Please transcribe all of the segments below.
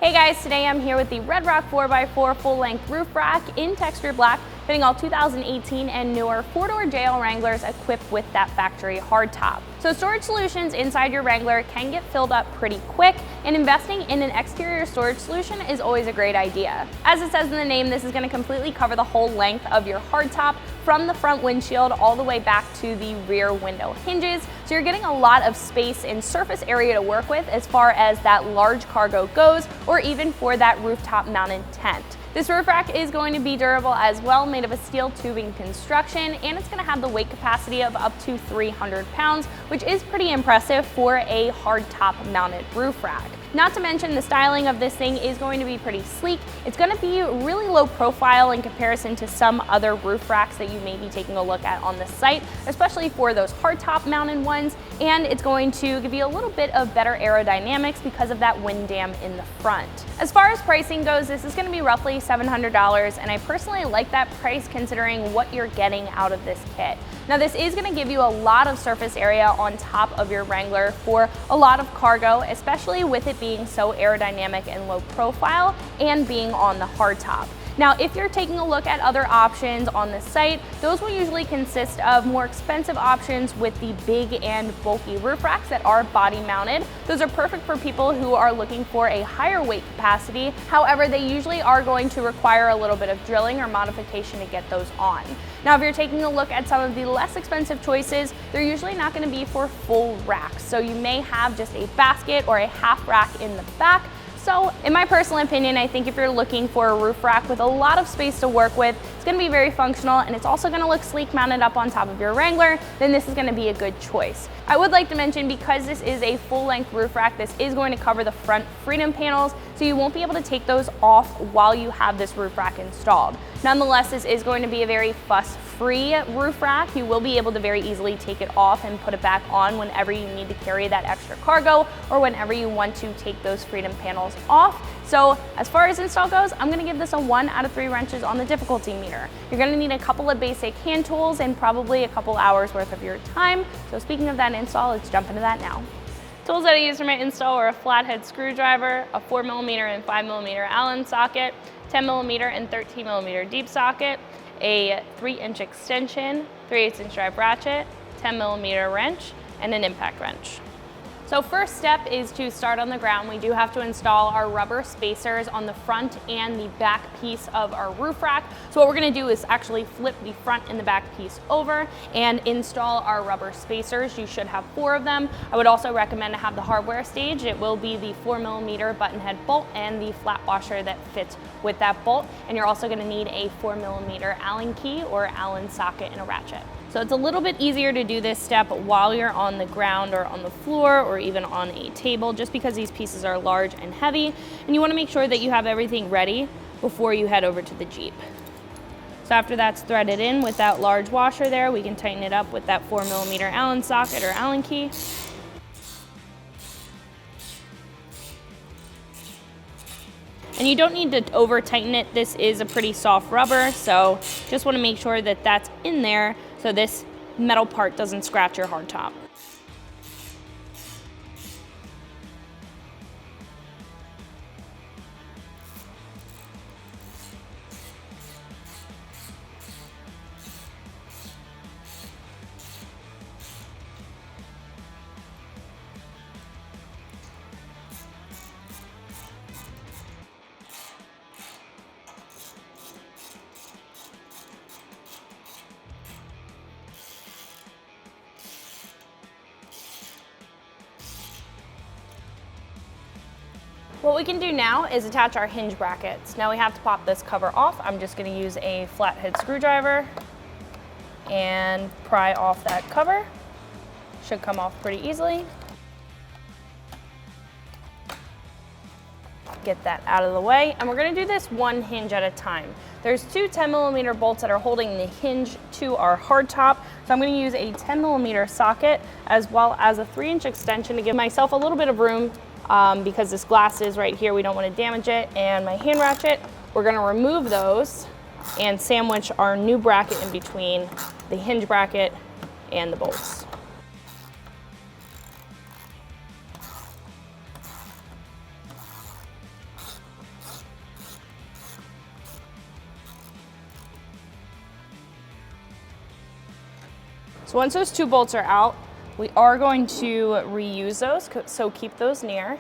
Hey guys, today I'm here with the RedRock 4x4 full-length roof rack in texture black, fitting all 2018 and newer 4-door JL Wranglers equipped with that factory hardtop. So storage solutions inside your Wrangler can get filled up pretty quick, and investing in an exterior storage solution is always a great idea. As it says in the name, this is going to completely cover the whole length of your hardtop from the front windshield all the way back to the rear window hinges. So you're getting a lot of space and surface area to work with as far as that large cargo goes, or even for that rooftop mounted tent. This roof rack is going to be durable as well, made of a steel tubing construction, and it's going to have the weight capacity of up to 300 pounds, which is pretty impressive for a hardtop mounted roof rack. Not to mention the styling of this thing is going to be pretty sleek. It's going to be really low profile in comparison to some other roof racks that you may be taking a look at on the site, especially for those hardtop mounted ones, and it's going to give you a little bit of better aerodynamics because of that wind dam in the front. As far as pricing goes, this is going to be roughly $700, and I personally like that price considering what you're getting out of this kit. Now this is going to give you a lot of surface area on top of your Wrangler for a lot of cargo, especially with it being so aerodynamic and low profile and being on the hardtop. Now, if you're taking a look at other options on the site, those will usually consist of more expensive options with the big and bulky roof racks that are body mounted. Those are perfect for people who are looking for a higher weight capacity. However, they usually are going to require a little bit of drilling or modification to get those on. Now, if you're taking a look at some of the less expensive choices, they're usually not going to be for full racks. So you may have just a basket or a half rack in the back. So in my personal opinion, I think if you're looking for a roof rack with a lot of space to work with, it's going to be very functional, and it's also going to look sleek mounted up on top of your Wrangler, then this is going to be a good choice. I would like to mention, because this is a full-length roof rack, this is going to cover the front freedom panels, so you won't be able to take those off while you have this roof rack installed. Nonetheless, this is going to be a very fuss-free roof rack. You will be able to very easily take it off and put it back on whenever you need to carry that extra cargo or whenever you want to take those freedom panels off. So as far as install goes, I'm going to give this a 1 out of 3 wrenches on the difficulty meter. You're going to need a couple of basic hand tools and probably a couple hours worth of your time. So speaking of that install, let's jump into that now. Tools that I used for my install were a flathead screwdriver, a 4mm and 5mm Allen socket, 10mm and 13mm deep socket, a 3-inch extension, 3/8 inch drive ratchet, 10mm wrench, and an impact wrench. So first step is to start on the ground. We do have to install our rubber spacers on the front and the back piece of our roof rack. So what we're going to do is actually flip the front and the back piece over and install our rubber spacers. You should have 4 of them. I would also recommend to have the hardware stage. It will be the 4mm button head bolt and the flat washer that fits with that bolt. And you're also going to need a 4mm Allen key or Allen socket and a ratchet. So it's a little bit easier to do this step while you're on the ground or on the floor or even on a table, just because these pieces are large and heavy, and you want to make sure that you have everything ready before you head over to the Jeep. So after that's threaded in with that large washer there, we can tighten it up with that 4mm Allen socket or Allen key. And you don't need to over tighten it. This is a pretty soft rubber, so just want to make sure that that's in there so this metal part doesn't scratch your hardtop. What we can do now is attach our hinge brackets. Now we have to pop this cover off. I'm just going to use a flathead screwdriver and pry off that cover. Should come off pretty easily. Get that out of the way, and we're going to do this one hinge at a time. There's 2 10mm bolts that are holding the hinge to our hardtop, so I'm going to use a 10mm socket as well as a 3-inch extension to give myself a little bit of room because this glass is right here, we don't want to damage it. And my hand ratchet, we're going to remove those and sandwich our new bracket in between the hinge bracket and the bolts. So once those 2 bolts are out, we are going to reuse those, so keep those near.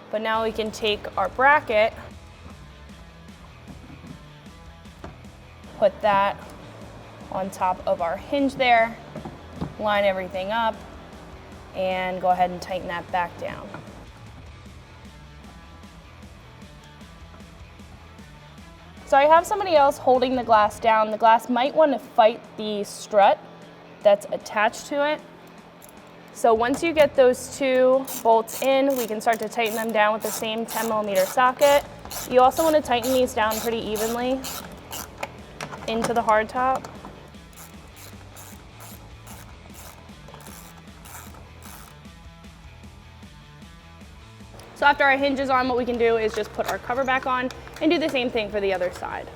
But now we can take our bracket, put that on top of our hinge there, line everything up, and go ahead and tighten that back down. So I have somebody else holding the glass down. The glass might want to fight the strut that's attached to it. So once you get those 2 bolts in, we can start to tighten them down with the same 10mm socket. You also want to tighten these down pretty evenly into the hardtop. So after our hinge is on, what we can do is just put our cover back on and do the same thing for the other side.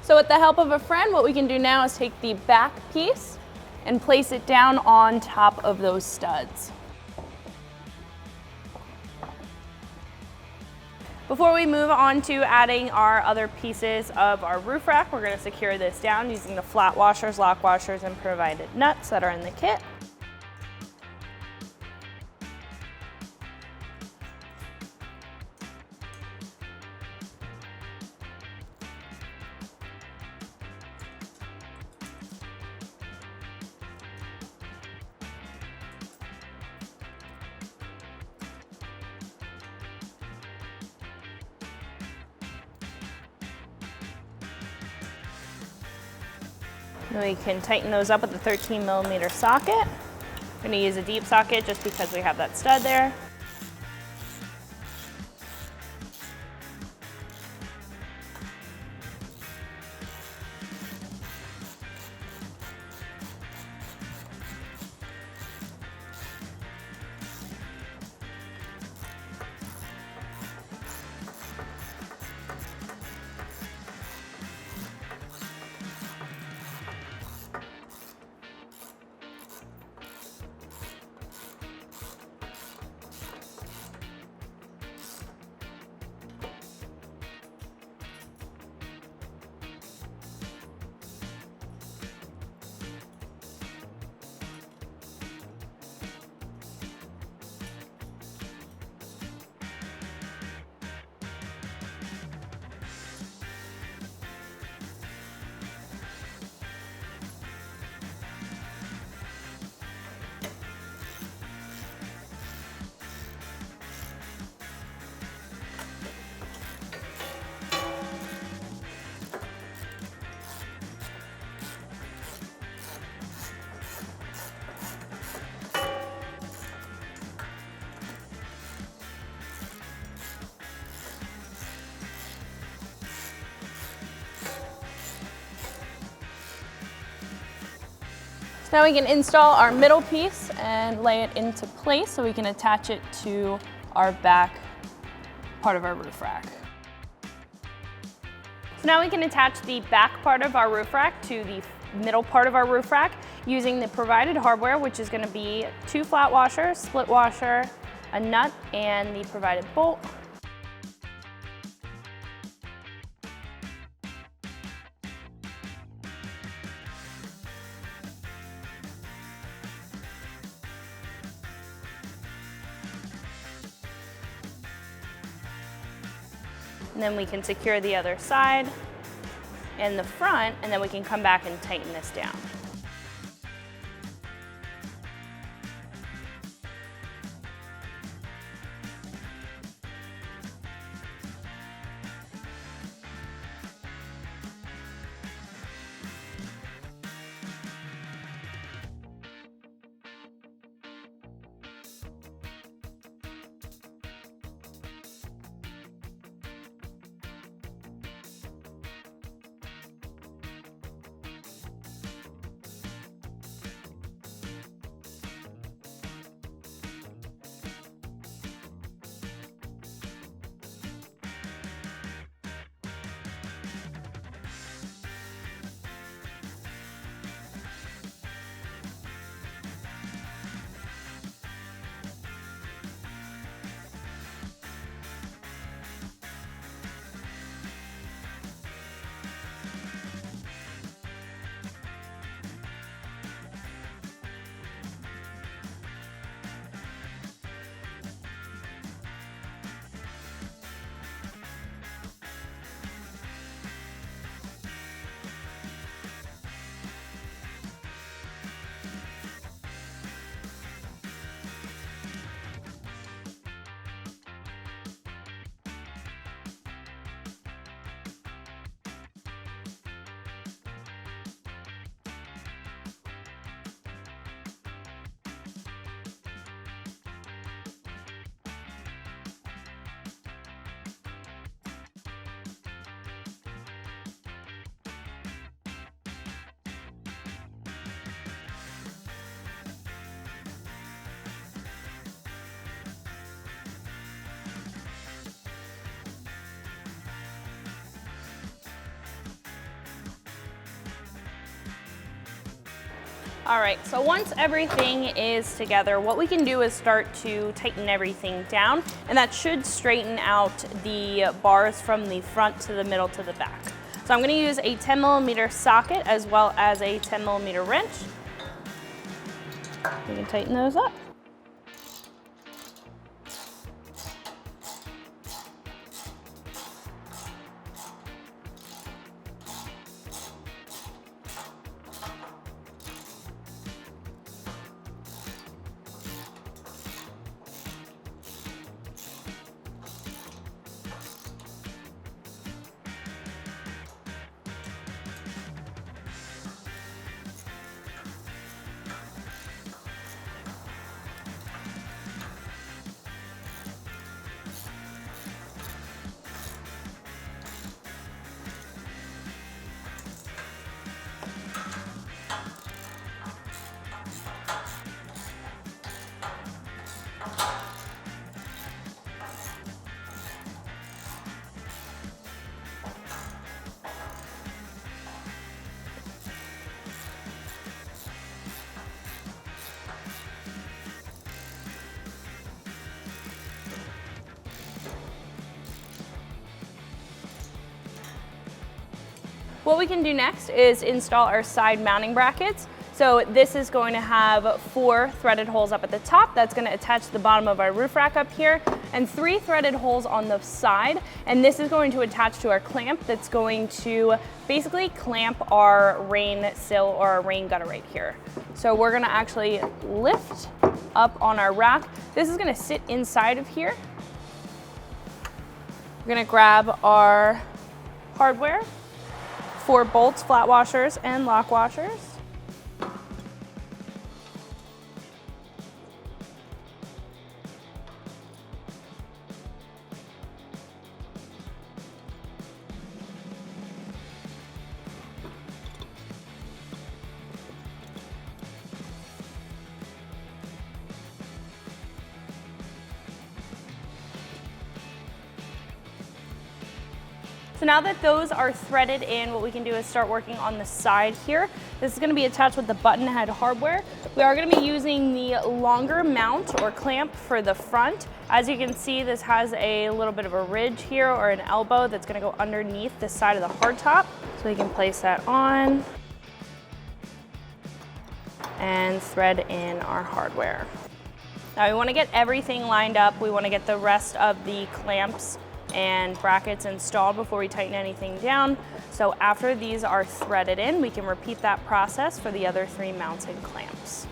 So with the help of a friend, what we can do now is take the back piece and place it down on top of those studs. Before we move on to adding our other pieces of our roof rack, we're going to secure this down using the flat washers, lock washers, and provided nuts that are in the kit. Then we can tighten those up with the 13mm socket. I'm going to use a deep socket just because we have that stud there. Now we can install our middle piece and lay it into place so we can attach it to our back part of our roof rack. So now we can attach the back part of our roof rack to the middle part of our roof rack using the provided hardware, which is going to be 2 flat washers, split washer, a nut, and the provided bolt. And then we can secure the other side and the front, and then we can come back and tighten this down. All right, so once everything is together, what we can do is start to tighten everything down, and that should straighten out the bars from the front to the middle to the back. So I'm gonna use a 10mm socket as well as a 10mm wrench. We can tighten those up. What we can do next is install our side mounting brackets. So this is going to have 4 threaded holes up at the top. That's going to attach to the bottom of our roof rack up here, and 3 threaded holes on the side. And this is going to attach to our clamp that's going to basically clamp our rain sill or our rain gutter right here. So we're going to actually lift up on our rack. This is going to sit inside of here. We're going to grab our hardware, 4 bolts, flat washers, and lock washers. So now that those are threaded in, what we can do is start working on the side here. This is going to be attached with the button head hardware. We are going to be using the longer mount or clamp for the front. As you can see, this has a little bit of a ridge here or an elbow that's going to go underneath the side of the hardtop. So we can place that on and thread in our hardware. Now we want to get everything lined up. We want to get the rest of the clamps and brackets installed before we tighten anything down. So after these are threaded in, we can repeat that process for the other 3 mounts and clamps.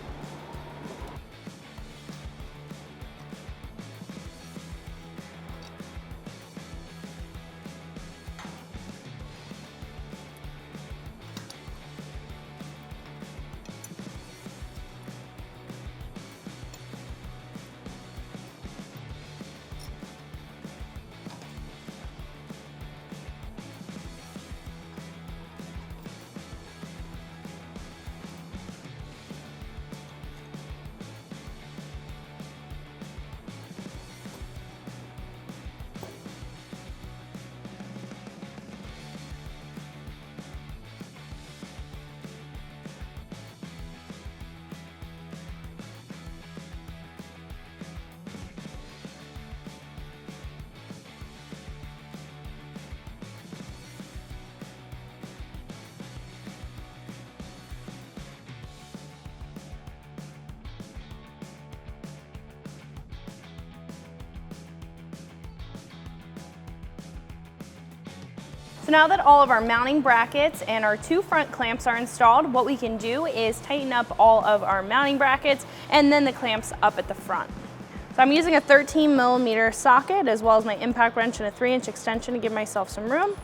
So now that all of our mounting brackets and our 2 front clamps are installed, what we can do is tighten up all of our mounting brackets and then the clamps up at the front. So I'm using a 13mm socket as well as my impact wrench and a 3-inch extension to give myself some room.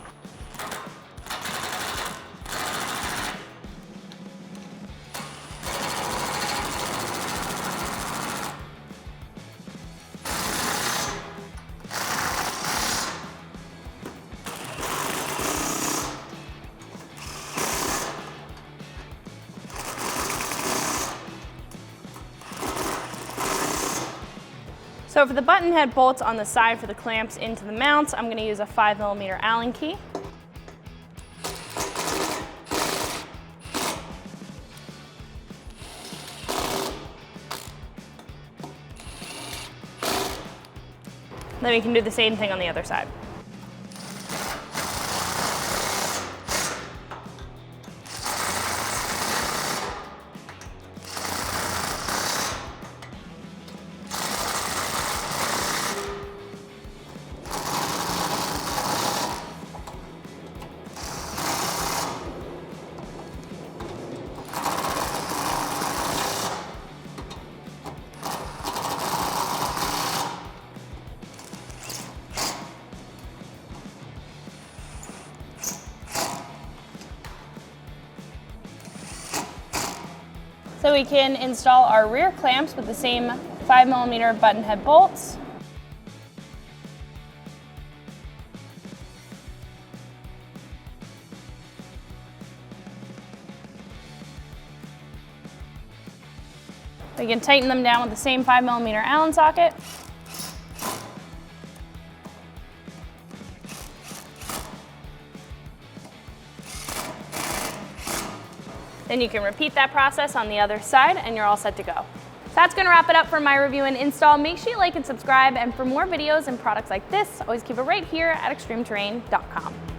So for the button head bolts on the side for the clamps into the mounts, I'm going to use a 5mm Allen key. Then we can do the same thing on the other side. So we can install our rear clamps with the same 5mm button head bolts. We can tighten them down with the same 5mm Allen socket. Then you can repeat that process on the other side and you're all set to go. So that's gonna wrap it up for my review and install. Make sure you like and subscribe, and for more videos and products like this, always keep it right here at ExtremeTerrain.com.